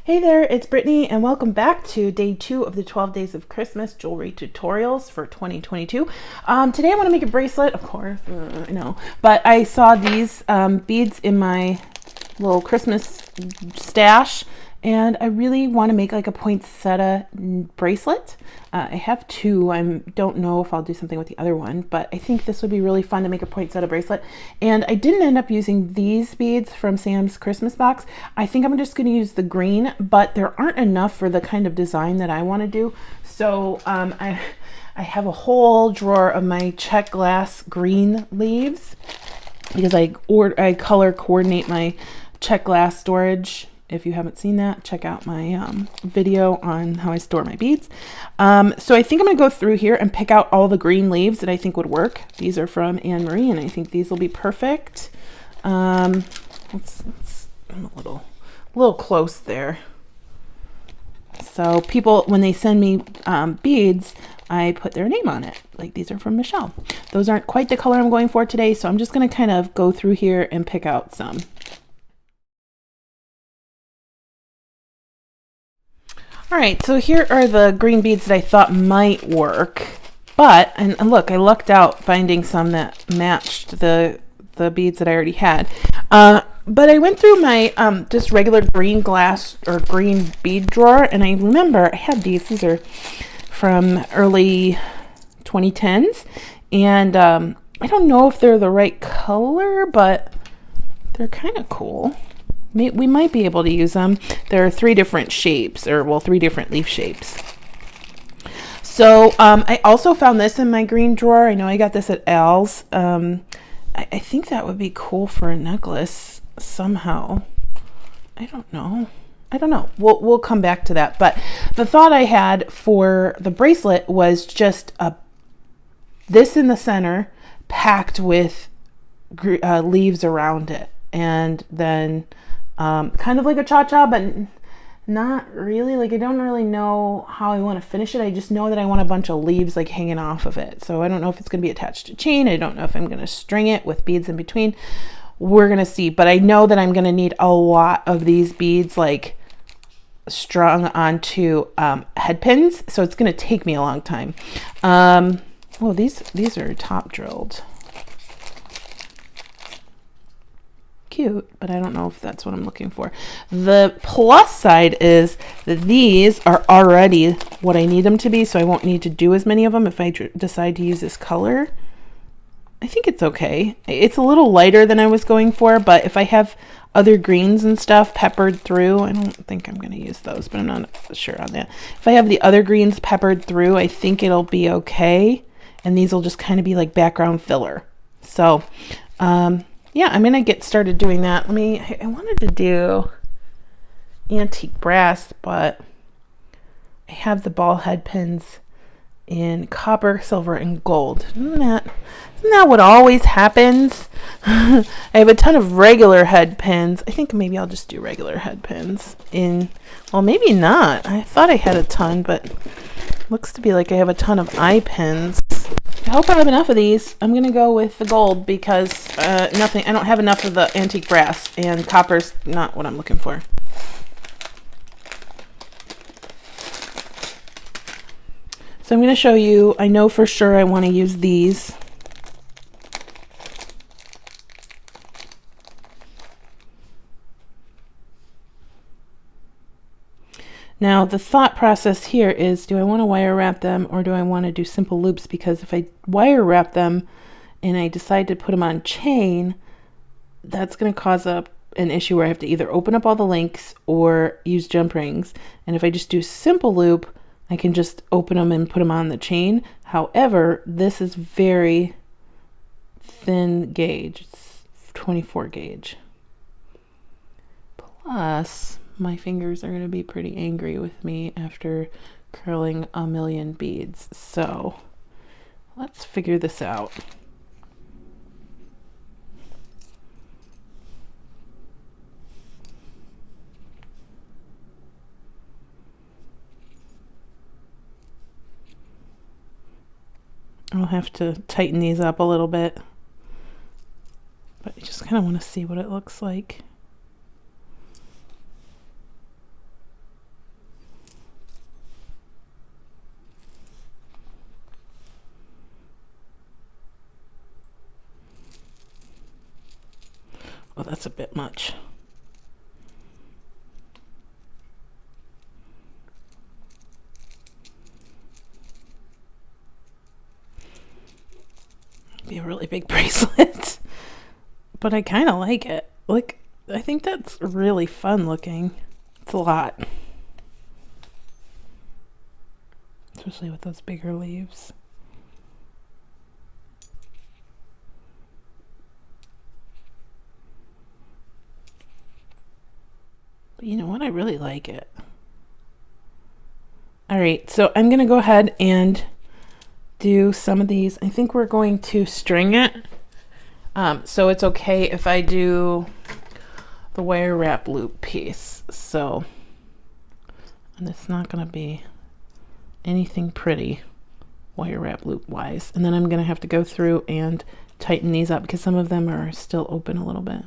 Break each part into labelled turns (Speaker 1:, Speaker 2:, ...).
Speaker 1: Hey there, it's Brittany, and welcome back to day 2 of the 12 Days of Christmas jewelry tutorials for 2022. Today I want to make a bracelet, of course, I know, but I saw these beads in my little Christmas stash, and I really want to make like a poinsettia bracelet. I have two. I don't know if I'll do something with the other one, but I think this would be really fun to make a poinsettia bracelet. And I didn't end up using these beads from Sam's Christmas box. I think I'm just going to use the green, but there aren't enough for the kind of design that I want to do. So I have a whole drawer of my check glass green leaves because I color coordinate my check glass storage. If you haven't seen that, check out my video on how I store my beads. So I think I'm going to go through here and pick out all the green leaves that I think would work. These are from Anne Marie, and I think these will be perfect. I'm a little close there. So people, when they send me beads, I put their name on it. Like these are from Michelle. Those aren't quite the color I'm going for today, so I'm just going to kind of go through here and pick out some. All right, so here are the green beads that I thought might work, but, and look, I lucked out finding some that matched the beads that I already had. But I went through my just regular green glass or green bead drawer, and I remember I had these are from early 2010s, and I don't know if they're the right color, but they're kind of cool. We might be able to use them. There are 3 different shapes, or well, 3 different leaf shapes. So I also found this in my green drawer. I know I got this at Al's. I think that would be cool for a necklace somehow. I don't know. We'll come back to that. But the thought I had for the bracelet was just this in the center packed with leaves around it, and then kind of like a cha-cha, but not really. Like I don't really know how I want to finish it. I just know that I want a bunch of leaves like hanging off of it. So I don't know if it's going to be attached to chain. I don't know if I'm going to string it with beads in between. We're going to see. But I know that I'm going to need a lot of these beads like strung onto head pins. So it's going to take me a long time. Well, these are top drilled. Cute, but I don't know if that's what I'm looking for. The plus side is that these are already what I need them to be, so I won't need to do as many of them if I decide to use this color. I think it's okay. It's a little lighter than I was going for, but if I have other greens and stuff peppered through, I don't think I'm going to use those, but I'm not sure on that. If I have the other greens peppered through, I think it'll be okay, and these will just kind of be like background filler. So, yeah, I'm going to get started doing that. I wanted to do antique brass, but I have the ball head pins in copper, silver, and gold. Isn't that what always happens? I have a ton of regular head pins. I think maybe I'll just do regular head pins well, maybe not. I thought I had a ton, but looks to be like I have a ton of eye pins. I hope I have enough of these. I'm going to go with the gold because I don't have enough of the antique brass, and copper's not what I'm looking for. So I'm going to show you, I know for sure I want to use these. Now the thought process here is, do I want to wire wrap them or do I want to do simple loops? Because if I wire wrap them and I decide to put them on chain, that's going to cause an issue where I have to either open up all the links or use jump rings. And if I just do simple loop, I can just open them and put them on the chain. However, this is very thin gauge. It's 24 gauge. Plus, my fingers are going to be pretty angry with me after curling a million beads. So let's figure this out. I'll have to tighten these up a little bit, but I just kind of want to see what it looks like. Oh, that's a bit much. Be a really big bracelet. But I kind of like it. Look, I think that's really fun looking. It's a lot. Especially with those bigger leaves. But you know what? I really like it. All right, so I'm going to go ahead and do some of these. I think we're going to string it. So it's okay if I do the wire wrap loop piece. So, and it's not going to be anything pretty wire wrap loop wise. And then I'm going to have to go through and tighten these up because some of them are still open a little bit.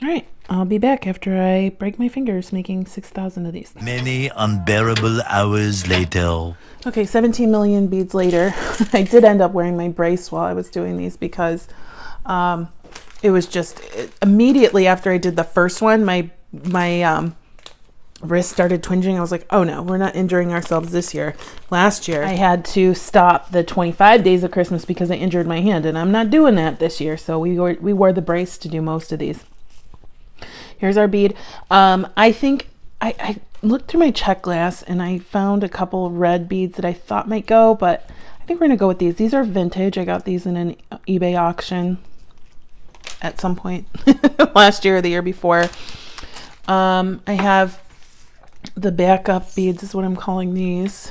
Speaker 1: All right, I'll be back after I break my fingers making 6,000 of these.
Speaker 2: Many unbearable hours later.
Speaker 1: Okay, 17 million beads later. I did end up wearing my brace while I was doing these because it was just immediately after I did the first one, my wrist started twinging. I was like, oh no, we're not injuring ourselves this year. Last year, I had to stop the 25 days of Christmas because I injured my hand, and I'm not doing that this year. So we wore the brace to do most of these. Here's our bead. I think I looked through my check glass and I found a couple red beads that I thought might go, but I think we're gonna go with these. These are vintage. I got these in an eBay auction at some point last year or the year before. I have the backup beads is what I'm calling these.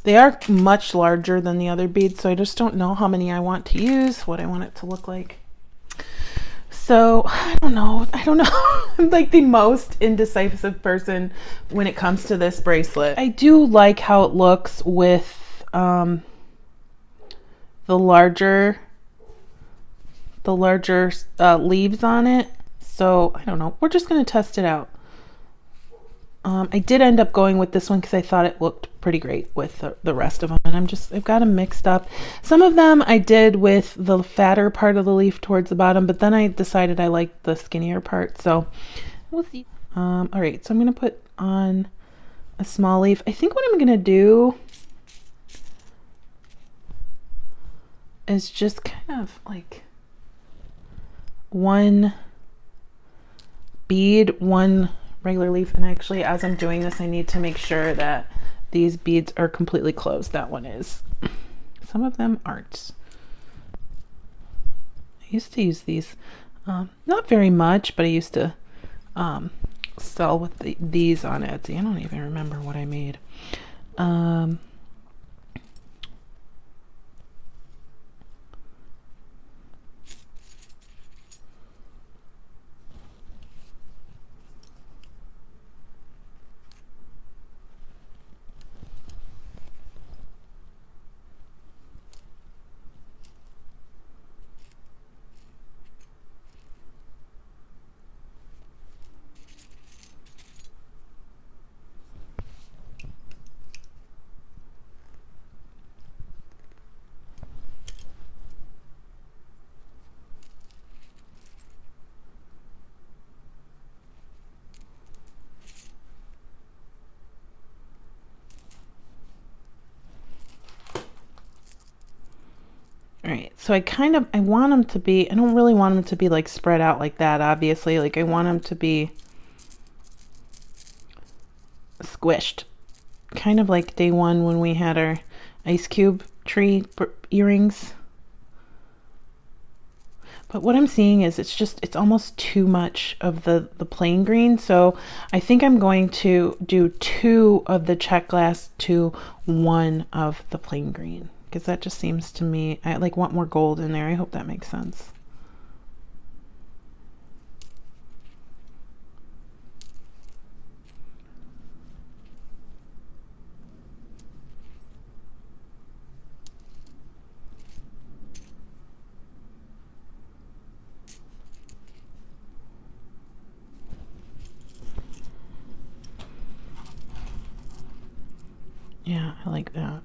Speaker 1: They are much larger than the other beads, so I just don't know how many I want to use, what I want it to look like. So I don't know. I'm like the most indecisive person when it comes to this bracelet. I do like how it looks with the larger leaves on it. So I don't know. We're just going to test it out. I did end up going with this one because I thought it looked pretty great with the rest of them. And I've got them mixed up. Some of them I did with the fatter part of the leaf towards the bottom, but then I decided I liked the skinnier part. So we'll see. All right, so I'm going to put on a small leaf. I think what I'm going to do is just kind of like one bead, one regular leaf. And actually, as I'm doing this, I need to make sure that these beads are completely closed. That one is. Some of them aren't. I used to use these, not very much, but I used to sell with these on Etsy. I don't even remember what I made. All right, so I want them to be, I don't really want them to be like spread out like that, obviously. Like I want them to be squished. Kind of like day one when we had our ice cube tree earrings. But what I'm seeing is it's almost too much of the plain green. So I think I'm going to do 2 of the check glass to 1 of the plain green. Because that just seems to me, I like want more gold in there. I hope that makes sense. Yeah, I like that.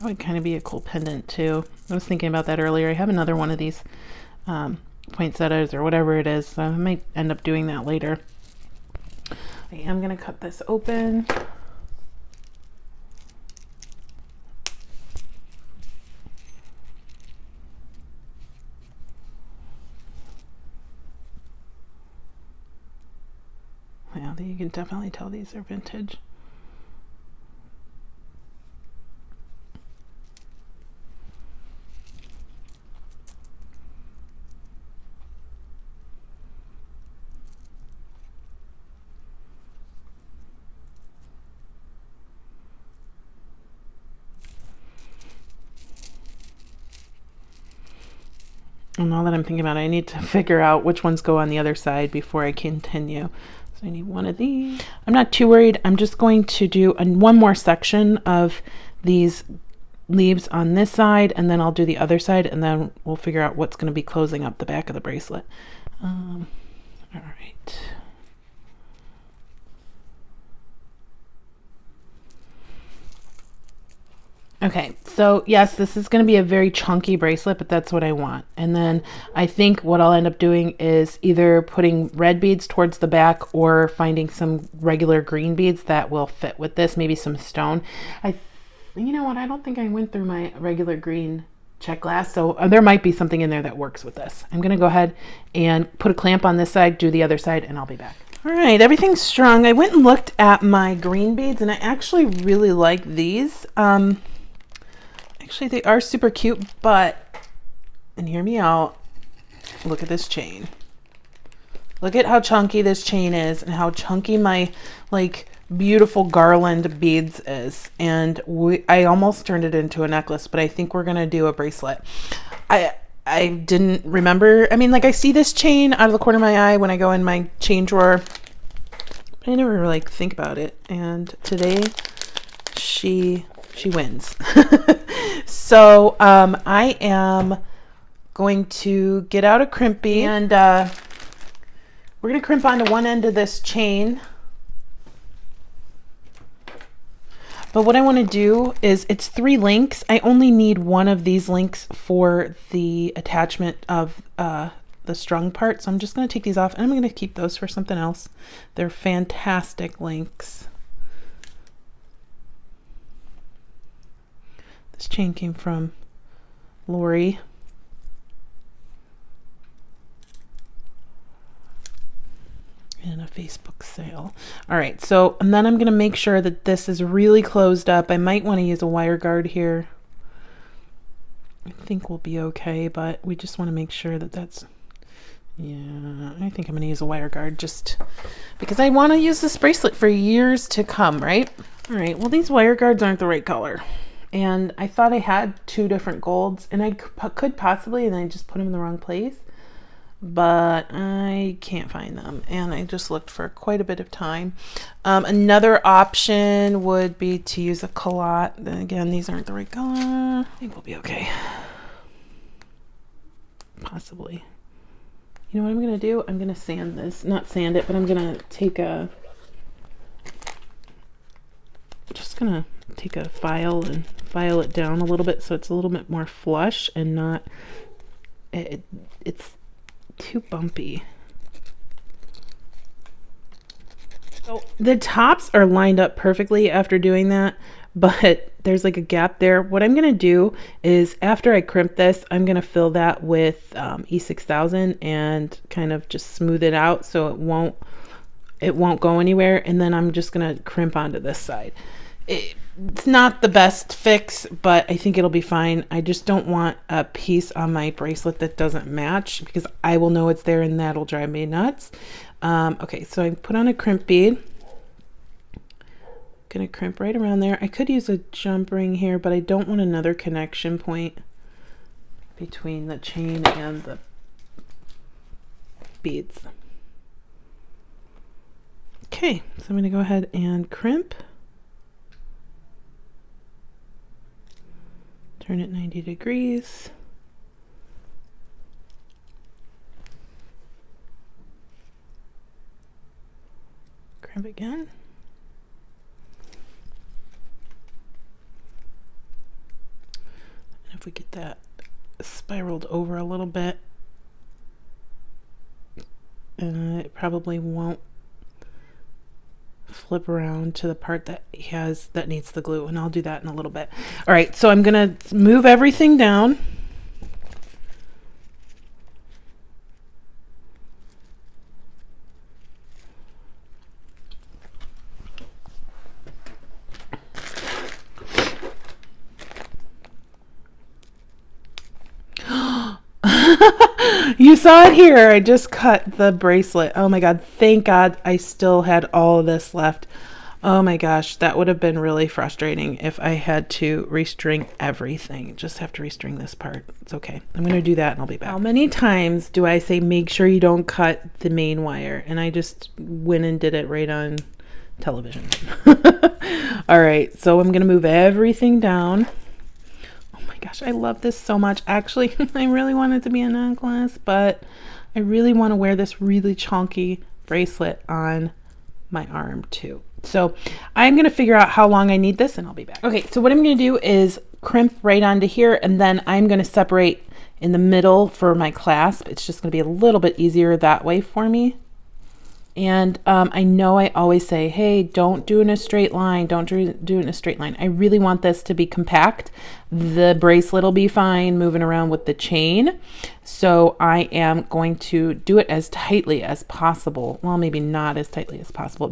Speaker 1: That would kind of be a cool pendant too. I was thinking about that earlier. I have another one of these poinsettias or whatever it is, so I might end up doing that later. I am going to cut this open. Yeah, you can definitely tell these are vintage. And now that I'm thinking about it, I need to figure out which ones go on the other side before I continue. So I need one of these. I'm not too worried. I'm just going to do one more section of these leaves on this side, and then I'll do the other side, and then we'll figure out what's going to be closing up the back of the bracelet. All right. Okay, so yes, this is going to be a very chunky bracelet, but that's what I want. And then I think what I'll end up doing is either putting red beads towards the back or finding some regular green beads that will fit with this, maybe some stone. You know what, I don't think I went through my regular green check glass, so there might be something in there that works with this. I'm going to go ahead and put a clamp on this side, do the other side, and I'll be back. All right, everything's strung. I went and looked at my green beads, and I actually really like these. Actually, they are super cute, but, and hear me out, look at this chain. Look at how chunky this chain is and how chunky my, like, beautiful garland beads is. And I almost turned it into a necklace, but I think we're going to do a bracelet. I didn't remember. I mean, like, I see this chain out of the corner of my eye when I go in my chain drawer, but I never really think about it. And today, she wins. So I am going to get out a crimpy, and we're going to crimp onto one end of this chain. But what I want to do is, it's 3 links. I only need one of these links for the attachment of the strung part. So I'm just going to take these off, and I'm going to keep those for something else. They're fantastic links. This chain came from Lori. In a Facebook sale. All right, so, and then I'm going to make sure that this is really closed up. I might want to use a wire guard here. I think we'll be okay, but we just want to make sure that that's, yeah, I think I'm going to use a wire guard just because I want to use this bracelet for years to come, right? All right, well, these wire guards aren't the right color. And I thought I had 2 different golds, and I could possibly, and I just put them in the wrong place, but I can't find them. And I just looked for quite a bit of time. Another option would be to use a culotte. Then again, these aren't the right color. I think we'll be okay. Possibly. You know what I'm going to do? I'm going to sand this. Not sand it, but I'm going to take a, just going to take a file and file it down a little bit so it's a little bit more flush and not, it's too bumpy. So the tops are lined up perfectly after doing that, but there's like a gap there. What I'm going to do is, after I crimp this, I'm going to fill that with E6000 and kind of just smooth it out so it won't go anywhere. And then I'm just going to crimp onto this side. It's not the best fix, but I think it'll be fine. I just don't want a piece on my bracelet that doesn't match, because I will know it's there and that'll drive me nuts. Okay, so I put on a crimp bead. Gonna crimp right around there. I could use a jump ring here, but I don't want another connection point. between the chain and the beads. Okay, so I'm going to go ahead and crimp. Turn it 90 degrees. Crimp again. And if we get that spiraled over a little bit, it probably won't flip around to the part that needs the glue, and I'll do that in a little bit. All right, so I'm gonna move everything down. You saw it here. I just cut the bracelet. Oh my God. Thank God I still had all of this left. Oh my gosh. That would have been really frustrating if I had to restring everything. Just have to restring this part. It's okay. I'm going to do that and I'll be back. How many times do I say make sure you don't cut the main wire? And I just went and did it right on television. All right. So I'm going to move everything down. Gosh, I love this so much. Actually, I really want it to be a necklace, but I really want to wear this really chonky bracelet on my arm too. So I'm going to figure out how long I need this and I'll be back. Okay, so what I'm going to do is crimp right onto here, and then I'm going to separate in the middle for my clasp. It's just going to be a little bit easier that way for me. And I know I always say, hey, don't do it in a straight line. Don't do it in a straight line. I really want this to be compact. The bracelet will be fine moving around with the chain. So I am going to do it as tightly as possible. Well, maybe not as tightly as possible,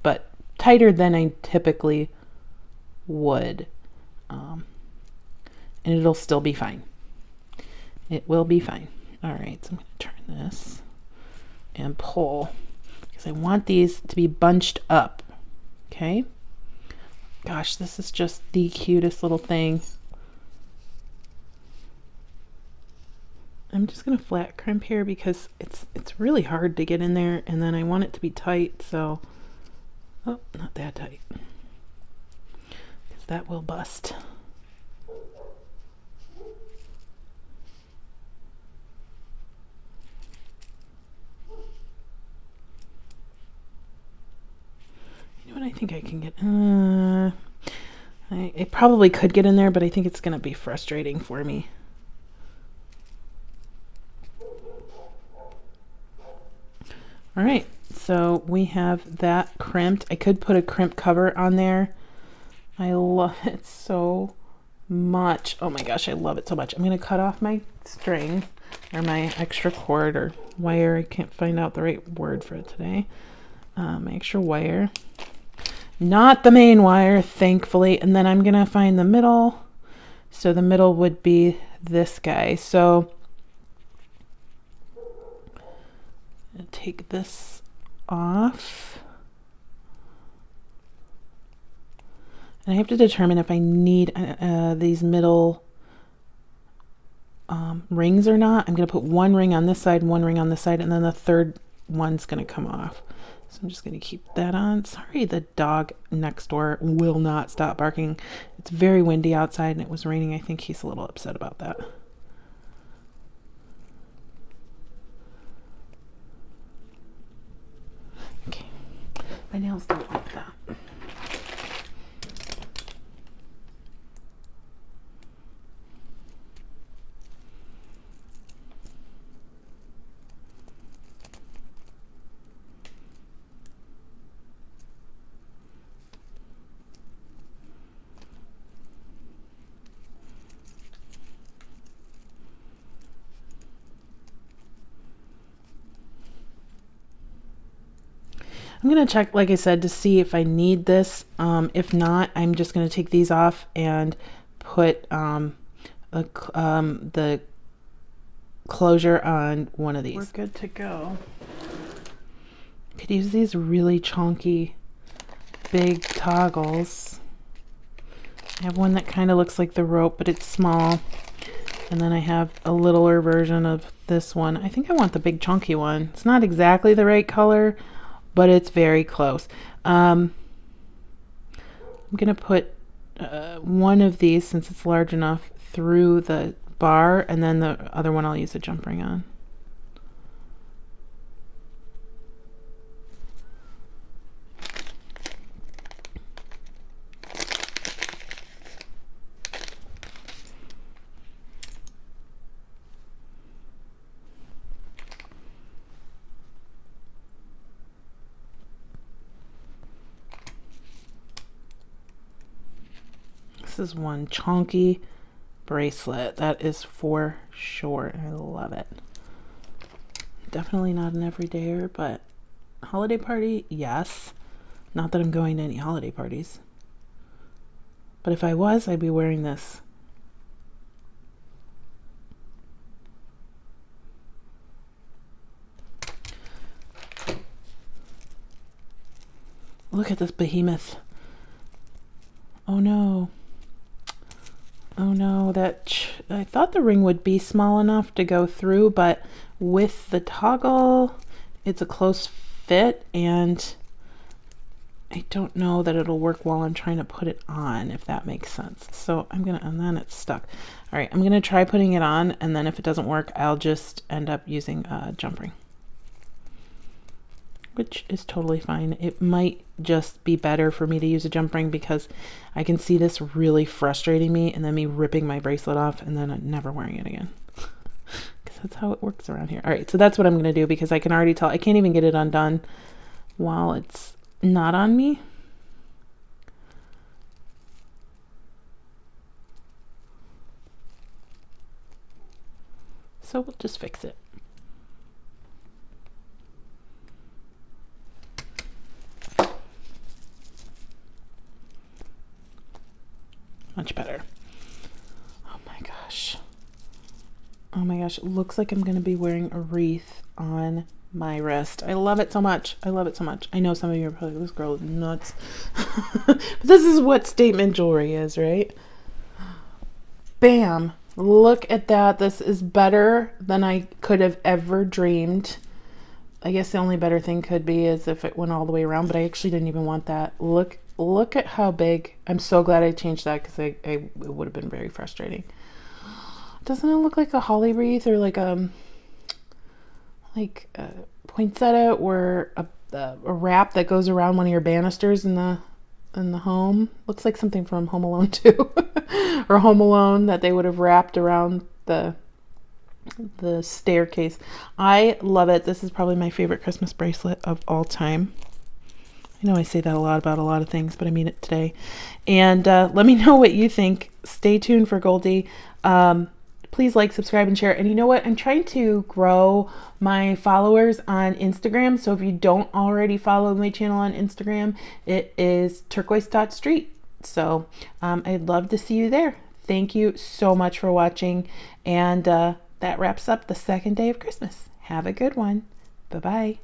Speaker 1: but tighter than I typically would. And it'll still be fine. It will be fine. All right, so I'm going to turn this and pull. I want these to be bunched up. Okay. Gosh, this is just the cutest little thing. I'm just going to flat crimp here because it's really hard to get in there, and then I want it to be tight, so oh, not that tight. Because that will bust. What I think I can get, I probably could get in there, but I think it's going to be frustrating for me. All right, so we have that crimped. I could put a crimp cover on there. I love it so much. Oh my gosh, I love it so much. I'm going to cut off my string or my extra cord or wire. I can't find out the right word for it today. My extra wire. Not the main wire, thankfully. And then I'm going to find the middle. So the middle would be this guy. So I'll take this off. And I have to determine if I need these middle rings or not. I'm going to put one ring on this side, one ring on this side, and then the third one's going to come off. So I'm just going to keep that on. Sorry, the dog next door will not stop barking. It's very windy outside and it was raining. I think he's a little upset about that. Okay, my nails don't like that. I'm going to check, like I said, to see if I need this. If not, I'm just going to take these off and put the closure on one of these. We're good to go. Could use these really chonky big toggles. I have one that kind of looks like the rope, but it's small. And then I have a littler version of this one. I think I want the big chunky one. It's not exactly the right color, but it's very close. I'm gonna put one of these, since it's large enough, through the bar, and then the other one I'll use a jump ring on. This is one chonky bracelet. That is for sure. I love it. Definitely not an everydayer, but holiday party, yes. Not that I'm going to any holiday parties. But if I was, I'd be wearing this. Look at this behemoth. Oh no. Oh no, I thought the ring would be small enough to go through, but with the toggle, it's a close fit, and I don't know that it'll work while I'm trying to put it on, if that makes sense. So and then it's stuck. All right, I'm gonna try putting it on, and then if it doesn't work, I'll just end up using a jump ring, which is totally fine. It might just be better for me to use a jump ring because I can see this really frustrating me, and then me ripping my bracelet off and then never wearing it again. Because that's how it works around here. All right, so that's what I'm going to do, because I can already tell I can't even get it undone while it's not on me. So we'll just fix it. Much better. Oh my gosh. Oh my gosh. It looks like I'm going to be wearing a wreath on my wrist. I love it so much. I love it so much. I know some of you are probably, this girl is nuts. But this is what statement jewelry is, right? Bam. Look at that. This is better than I could have ever dreamed. I guess the only better thing could be is if it went all the way around, but I actually didn't even want that. Look at how big. I'm so glad I changed that, because it would have been very frustrating. Doesn't it look like a holly wreath, or like a poinsettia, or a wrap that goes around one of your banisters in the home? Looks like something from Home Alone 2 or Home Alone that they would have wrapped around the staircase. I love it. This is probably my favorite Christmas bracelet of all time. I know I say that a lot about a lot of things, but I mean it today. And let me know what you think. Stay tuned for Goldie. Please like, subscribe, and share. And you know what? I'm trying to grow my followers on Instagram. So if you don't already follow my channel on Instagram, it is Turquoise.Street. So I'd love to see you there. Thank you so much for watching. And that wraps up the second day of Christmas. Have a good one. Bye-bye.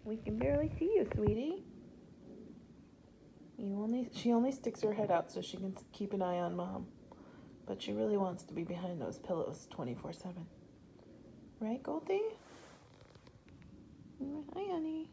Speaker 1: We can barely see you, sweetie. She only sticks her head out so she can keep an eye on Mom. But she really wants to be behind those pillows 24/7. Right, Goldie? Hi, honey.